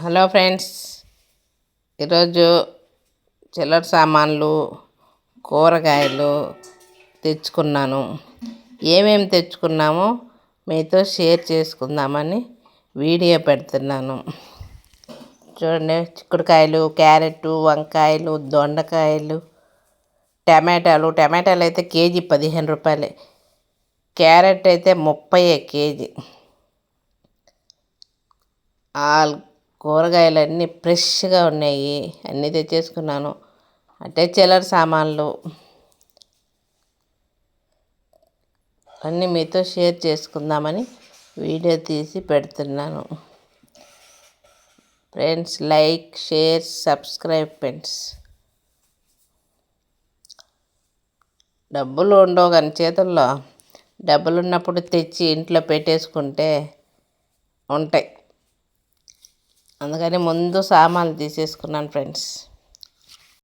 Hello friends, ఈరోజు చిల్లర సామాన్లు కూరగాయలు తెచ్చుకున్నాను. ఏమేమి తెచ్చుకున్నామో మీతో షేర్ చేసుకుందామని వీడియో పెడుతున్నాను. చూడండి, చిక్కుడుకాయలు, క్యారెట్, వంకాయలు, దొండకాయలు, టమాటాలు అయితే కేజీ 15 రూపాయలే. క్యారెట్ అయితే 30 కేజీ. కూరగాయలన్నీ ఫ్రెష్గా ఉన్నాయి, అన్నీ తెచ్చేసుకున్నాను. అంటే చిల్లర సామాన్లు అన్నీ మీతో షేర్ చేసుకుందామని వీడియో తీసి పెడుతున్నాను. Friends, like, share, subscribe friends. డబ్బులు ఉండవు కానీ చేతుల్లో, డబ్బులు ఉన్నప్పుడు తెచ్చి ఇంట్లో పెట్టేసుకుంటే ఉంటాయి. అందుకని ముందు సామాన్లు తీసేసుకున్నాను ఫ్రెండ్స్.